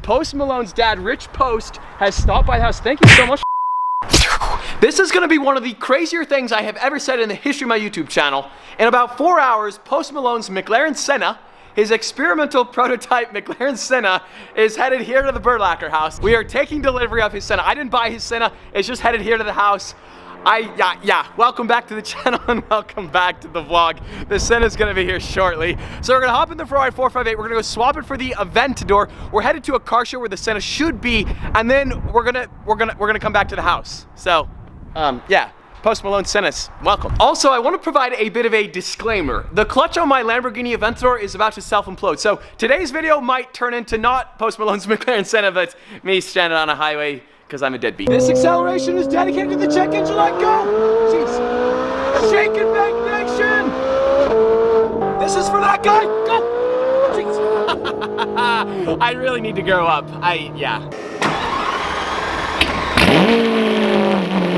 Post Malone's dad, Rich Post, has stopped by the house. Thank you so much. This is gonna be one of the crazier things I have ever said in the history of my YouTube channel. In about 4 hours, Post Malone's McLaren Senna, his experimental prototype McLaren Senna, is headed here to the Burlacker house. We are taking delivery of his Senna. I didn't buy his Senna, it's just headed here to the house. Welcome back to the channel and welcome back to the vlog. The Senna's gonna be here shortly. So we're gonna hop in the Ferrari 458, we're gonna go swap it for the Aventador. We're headed to a car show where the Senna should be, and then we're gonna come back to the house. So, yeah. Post Malone Senna's, welcome. Also, I want to provide a bit of a disclaimer. The clutch on my Lamborghini Aventador is about to self-implode, so today's video might turn into not Post Malone's McLaren Senna, but me stranded on a highway because I'm a deadbeat. This acceleration is dedicated to the check engine light. Go! Jeez. Shake and bake nation! This is for that guy. Go! Jeez. I really need to grow up.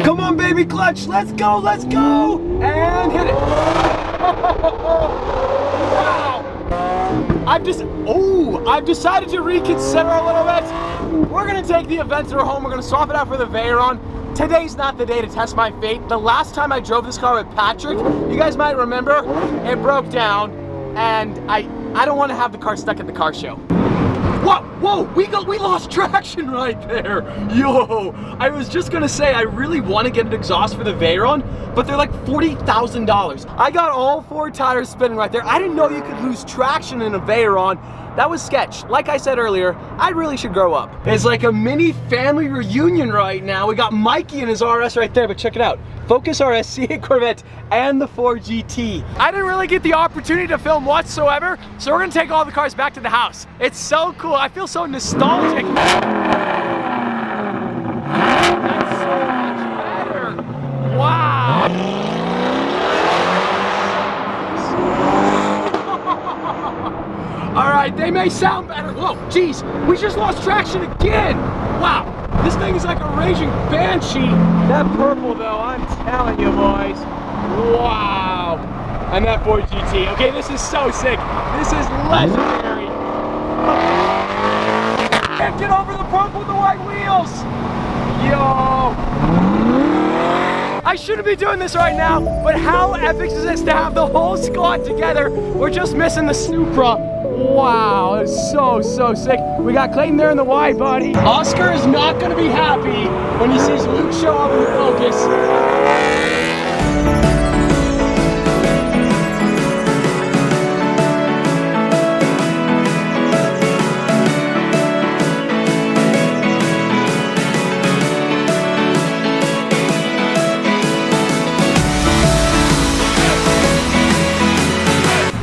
Come on, baby clutch, let's go, and hit it. Wow. I've decided to reconsider a little bit. We're gonna take the Aventador home, we're gonna swap it out for the Veyron. Today's not the day to test my fate. The last time I drove this car with Patrick, you guys might remember, it broke down, and I don't want to have the car stuck at the car show. Whoa, we lost traction right there. Yo, I was just gonna say, I really want to get an exhaust for the Veyron, but they're like $40,000. I got all 4 tires spinning right there. I didn't know you could lose traction in a Veyron. That was sketch. Like I said earlier, I really should grow up. It's like a mini family reunion right now. We got Mikey and his RS right there, but check it out. Focus RS, C8 Corvette, and the 4GT. I didn't really get the opportunity to film whatsoever, so we're gonna take all the cars back to the house. It's so cool, I feel so nostalgic. That's so much better. Wow. All right, they may sound better. Whoa, geez, we just lost traction again. Wow, this thing is like a raging banshee. That purple though, I'm telling you boys. Wow, and that 4GT. Okay, this is so sick. This is legendary. Can't get over the purple with the white wheels. Yo. I shouldn't be doing this right now, but how epic is this to have the whole squad together? We're just missing the Supra. Wow, it's so sick. We got Clayton there in the wide body. Oscar is not gonna be happy when he sees Luke show up in the Focus.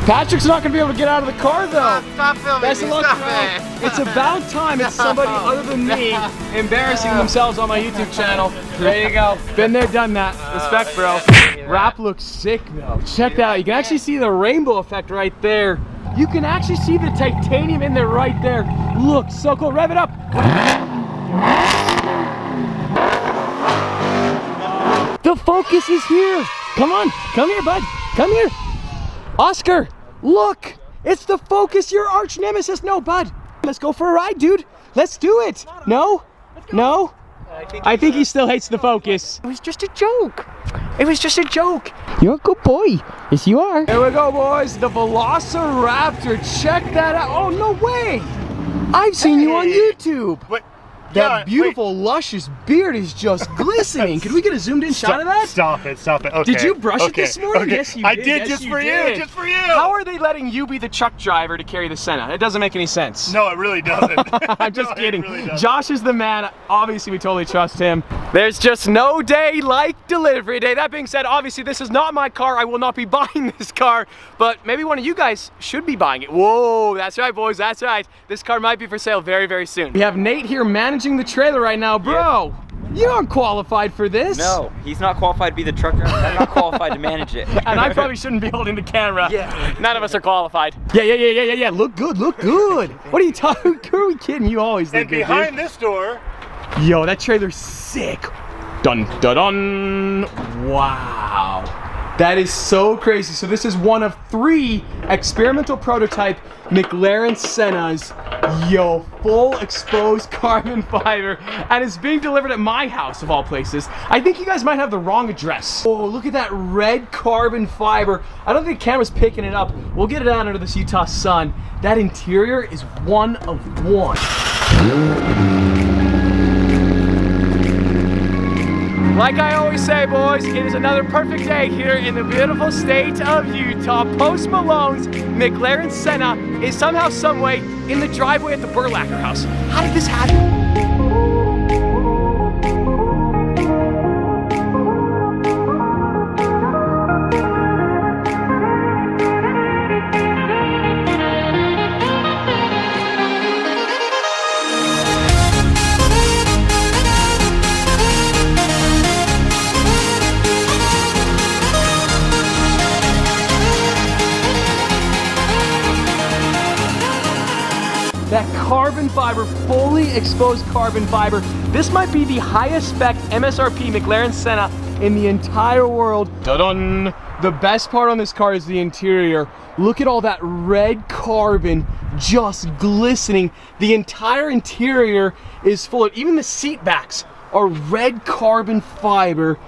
Patrick's not gonna be able to get out of the car though. Stop filming me, stop it. It's about time it's somebody other than me embarrassing themselves on my YouTube channel. There you go. Been there, done that. Respect, bro. Wrap looks sick though. Check that out. You can actually see the rainbow effect right there. You can actually see the titanium in there right there. Looks so cool. Rev it up. The Focus is here. Come on, come here, bud. Come here. Oscar, look! It's the Focus, your arch nemesis. No, bud. Let's go for a ride, dude. Let's do it. No? No? I think he still hates the Focus. It was just a joke. It was just a joke. You're a good boy. Yes, you are. Here we go, boys. The Velociraptor. Check that out. Oh, no way. I've seen you on YouTube. What? That beautiful, luscious beard is just glistening. Could we get a zoomed in shot of that? Stop it. Okay. Did you brush it this morning? Okay. Yes, you did. I did, just for you. How are they letting you be the truck driver to carry the Senna? It doesn't make any sense. No, it really doesn't. I'm just kidding. Really doesn't. Josh is the man. Obviously, we totally trust him. There's just no day like delivery day. That being said, obviously, this is not my car. I will not be buying this car, but maybe one of you guys should be buying it. Whoa, that's right, boys. That's right. This car might be for sale very, very soon. We have Nate here managing the trailer right now. Bro, you aren't qualified for this. No, he's not qualified to be the truck driver. I'm not qualified to manage it. And I probably shouldn't be holding the camera. Yeah. None of us are qualified. Yeah. Look good. What are you talking? Who are we kidding? You always look and good, behind dude. this door. Yo, that trailer's sick. Dun dun dun. Wow. That is so crazy. So this is one of 3 experimental prototype McLaren Sennas. Yo, full exposed carbon fiber, and it's being delivered at my house of all places. I think you guys might have the wrong address. Oh, look at that red carbon fiber. I don't think the camera's picking it up. We'll get it out under this Utah sun. That interior is one of one. Like I always say, boys, it is another perfect day here in the beautiful state of Utah. Post Malone's McLaren Senna is somehow, someway in the driveway at the Burlacker house. How did this happen? That carbon fiber, fully exposed carbon fiber. This might be the highest spec MSRP McLaren Senna in the entire world. Dun-dun! The best part on this car is the interior. Look at all that red carbon just glistening. The entire interior is full of, even the seat backs are red carbon fiber.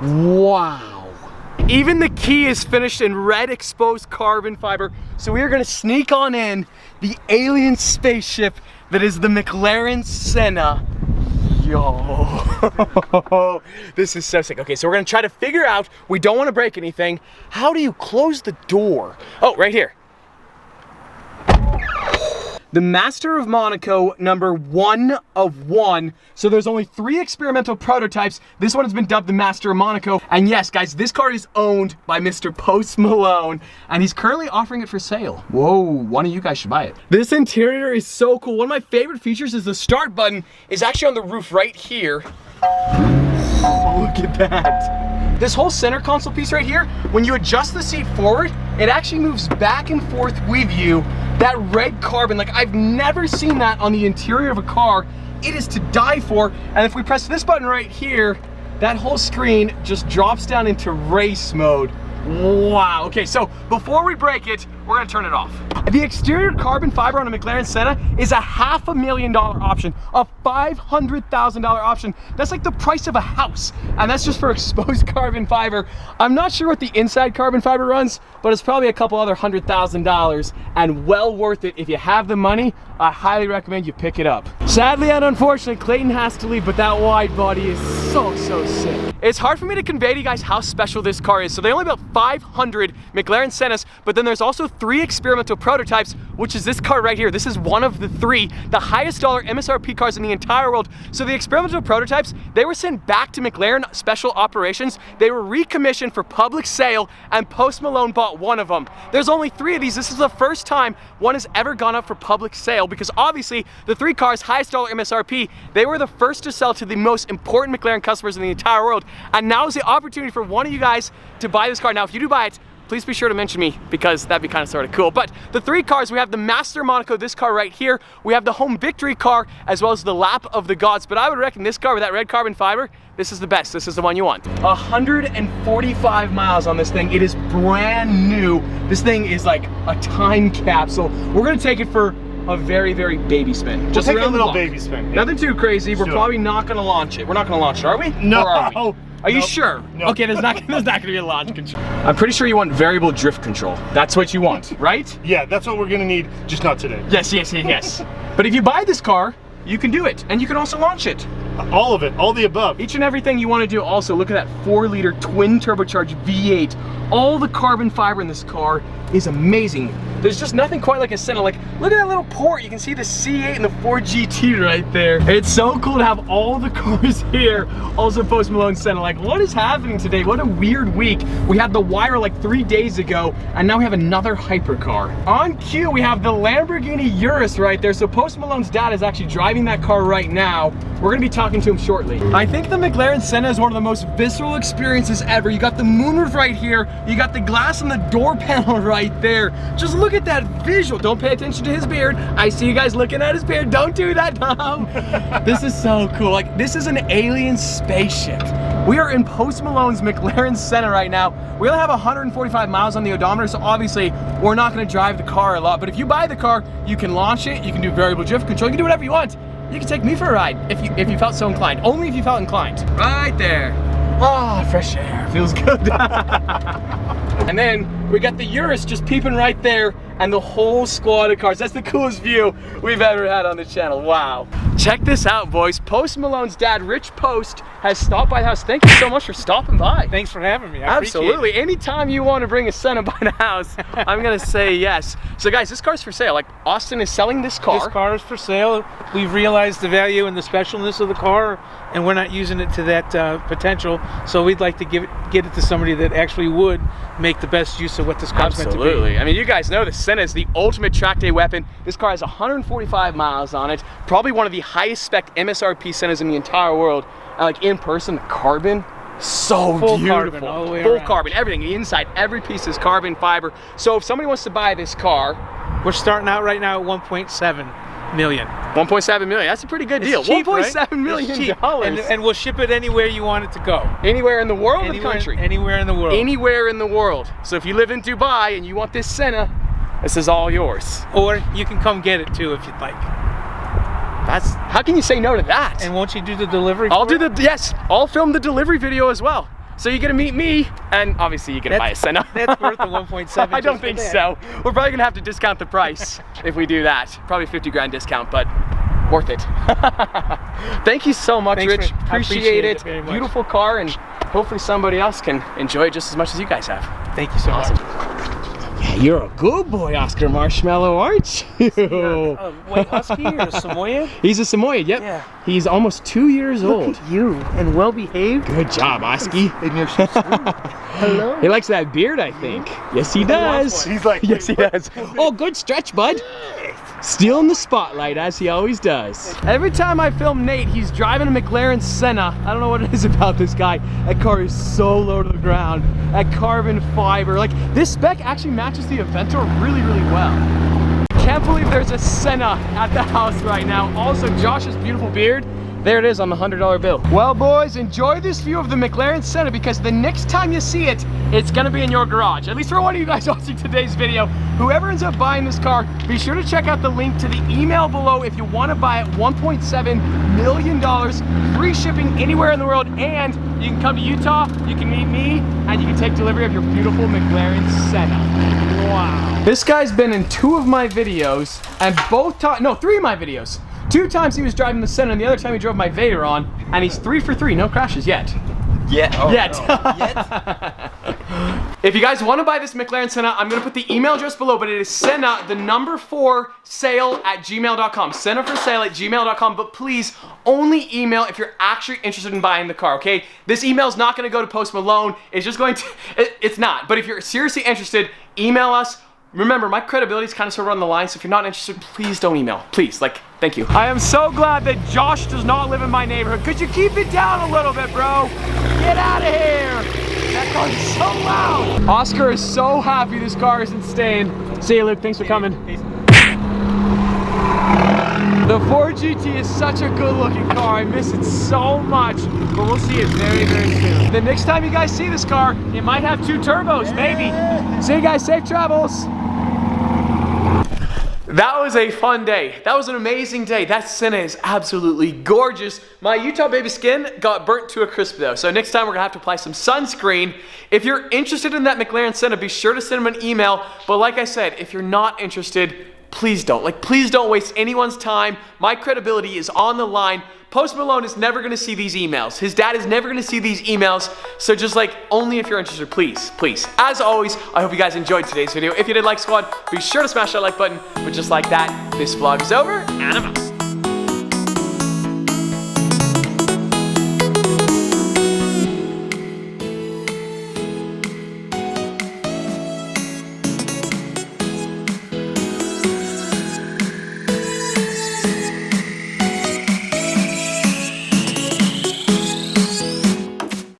Wow. Even the key is finished in red exposed carbon fiber. So we are gonna sneak on in the alien spaceship that is the McLaren Senna. Yo, this is so sick. Okay, so we're gonna try to figure out, we don't wanna break anything. How do you close the door? Oh, right here. The Master of Monaco, number 1 of 1. So there's only 3 experimental prototypes. This one has been dubbed the Master of Monaco. And yes, guys, this car is owned by Mr. Post Malone, and he's currently offering it for sale. Whoa, one of you guys should buy it. This interior is so cool. One of my favorite features is the start button is actually on the roof right here. Oh, look at that. This whole center console piece right here, when you adjust the seat forward, it actually moves back and forth with you. That red carbon, like I've never seen that on the interior of a car. It is to die for. And if we press this button right here, that whole screen just drops down into race mode. Wow, okay, so before we break it, we're gonna turn it off. The exterior carbon fiber on a McLaren Senna is a $500,000 option, a $500,000 option. That's like the price of a house, and that's just for exposed carbon fiber. I'm not sure what the inside carbon fiber runs, but it's probably a couple other $100,000, and well worth it. If you have the money, I highly recommend you pick it up. Sadly and unfortunately, Clayton has to leave, but that wide body is so sick. It's hard for me to convey to you guys how special this car is. So they only built 500 McLaren Sennas, but then there's also 3 experimental prototypes, which is this car right here. This is one of the 3, the highest dollar MSRP cars in the entire world. So the experimental prototypes, they were sent back to McLaren Special Operations. They were recommissioned for public sale, and Post Malone bought one of them. There's only 3 of these. This is the first time one has ever gone up for public sale, because obviously the 3 cars, highest dollar MSRP, they were the first to sell to the most important McLaren customers in the entire world. And now is the opportunity for one of you guys to buy this car. Now, if you do buy it, please be sure to mention me, because that'd be kind of sort of cool. But the 3 cars, we have the Master Monaco, this car right here. We have the Home Victory car, as well as the Lap of the Gods. But I would reckon this car with that red carbon fiber, this is the best. This is the one you want. 145 miles on this thing. It is brand new. This thing is like a time capsule. We're gonna take it for a very baby spin. Just take a around the little block. Baby spin. Yeah. Nothing too crazy. We're Sure. probably not gonna launch it. We're not gonna launch it, are we? No. Or are we? Are you Nope. sure? Nope. Okay, there's not gonna be a launch control. I'm pretty sure you want variable drift control. That's what you want, right? Yeah, that's what we're gonna need, just not today. Yes. But if you buy this car, you can do it, and you can also launch it. All of it, all the above. Each and everything you want to do. Also, look at that 4-liter twin turbocharged V8. All the carbon fiber in this car is amazing. There's just nothing quite like a Senna. Like, look at that little port. You can see the C8 and the Ford GT right there. It's so cool to have all the cars here. Also Post Malone Senna. Like, what is happening today? What a weird week. We had the Wire like 3 days ago, and now we have another hypercar. On cue, we have the Lamborghini Urus right there. So Post Malone's dad is actually driving that car right now. We're gonna be talking to him shortly. I think the McLaren Senna is one of the most visceral experiences ever. You got the moonroof right here. You got the glass on the door panel right there. Just look at that visual. Don't pay attention to his beard. I see you guys looking at his beard. Don't do that, Tom. This is so cool. Like, this is an alien spaceship. We are in Post Malone's McLaren Senna right now. We only have 145 miles on the odometer, so obviously we're not gonna drive the car a lot. But if you buy the car, you can launch it, you can do variable drift control, you can do whatever you want. You can take me for a ride if you felt so inclined. Only if you felt inclined. Right there. Oh, fresh air, feels good. And then we got the Urus just peeping right there and the whole squad of cars. That's the coolest view we've ever had on the channel, wow. Check this out, boys. Post Malone's dad, Rich Post, has stopped by the house. Thank you so much for stopping by. Thanks for having me. I Absolutely. appreciate it. Anytime you want to bring a Senna by the house, I'm gonna say yes. So guys, this car's for sale. Like, Austin is selling this car. This car is for sale. We've realized the value and the specialness of the car, and we're not using it to that potential. So we'd like to get it to somebody that actually would make the best use of what this car's meant to be. Absolutely. I mean, you guys know the Senna is the ultimate track day weapon. This car has 145 miles on it. Probably one of the highest spec MSRP Sennas in the entire world. And like in person, the carbon, so Full beautiful. carbon all the way Full around. carbon, everything, the inside, every piece is carbon fiber. So if somebody wants to buy this car, We're starting out right now at 1.7 million. 1.7 million, that's a pretty good deal. It's cheap, right? $1.7 million. It's cheap. And we'll ship it anywhere you want it to go. Anywhere in the world or the Anywhere- country? Anywhere in the world. Anywhere in the world. So if you live in Dubai and you want this Senna, this is all yours. Or you can come get it too if you'd like. That's, how can you say no to that? And won't you do the delivery? I'll for do it? the, yes, I'll film the delivery video as well. So you're gonna meet me, and obviously you're gonna buy a Senna. That's worth the 1.7. I don't just for think that. so. We're probably gonna have to discount the price if we do that. Probably 50 grand discount, but worth it. Thank you so much, Thanks, Rich. Rich. I Appreciate it. very much. Beautiful car, and hopefully somebody else can enjoy it just as much as you guys have. Thank you so Awesome. much. Yeah, you're a good boy, Oscar Marshmallow, aren't you? White Husky or a Samoyed? He's a Samoyed, yep. Yeah. He's almost 2 years old. You and well behaved. Good job, Oski. And you're so sweet. Hello. He likes that beard, I think. Yes, he does. He's like, Yes, he does. Oh, good stretch, bud. Still in the spotlight, as he always does. Every time I film Nate, he's driving a McLaren Senna. I don't know what it is about this guy. That car is so low to the ground. That carbon fiber. Like, this spec actually matches the Aventor really, really well. Can't believe there's a Senna at the house right now. Also, Josh's beautiful beard. There it is on the $100 bill. Well, boys, enjoy this view of the McLaren Senna because the next time you see it, it's gonna be in your garage. At least for one of you guys watching today's video. Whoever ends up buying this car, be sure to check out the link to the email below if you wanna buy it. $1.7 million, free shipping anywhere in the world, and you can come to Utah, you can meet me, and you can take delivery of your beautiful McLaren Senna. Wow. This guy's been in 2 of my videos, and both times, no, 3 of my videos. 2 times he was driving the Senna, and the other time he drove my Veyron, and he's 3 for 3, no crashes yet. Yeah. Oh, Yet. no. Yet. If you guys want to buy this McLaren Senna, I'm going to put the email address below, but it is Senna, the number 4, sale@gmail.com. Senna for sale@gmail.com, but please only email if you're actually interested in buying the car, okay? This email is not going to go to Post Malone. It's just going to, it's not. But if you're seriously interested, email us. Remember, my credibility is kind of sort of on the line, so if you're not interested, please don't email. Please, like, thank you. I am so glad that Josh does not live in my neighborhood. Could you keep it down a little bit, bro? Get out of here. That car is so loud. Oscar is so happy this car isn't staying. See you, Luke. Thanks for coming. The Ford GT is such a good looking car. I miss it so much, but we'll see it very, very soon. The next time you guys see this car, it might have 2 turbos, maybe. See you guys, safe travels. That was a fun day. That was an amazing day. That Senna is absolutely gorgeous. My Utah baby skin got burnt to a crisp though, so next time we're gonna have to apply some sunscreen. If you're interested in that McLaren Senna, be sure to send them an email. But like I said, if you're not interested, please don't. Like, please don't waste anyone's time. My credibility is on the line. Post Malone is never gonna see these emails. His dad is never gonna see these emails. So just like, only if you're interested, please, please. As always, I hope you guys enjoyed today's video. If you did, like squad, be sure to smash that like button. But just like that, this vlog is over, and I'm out.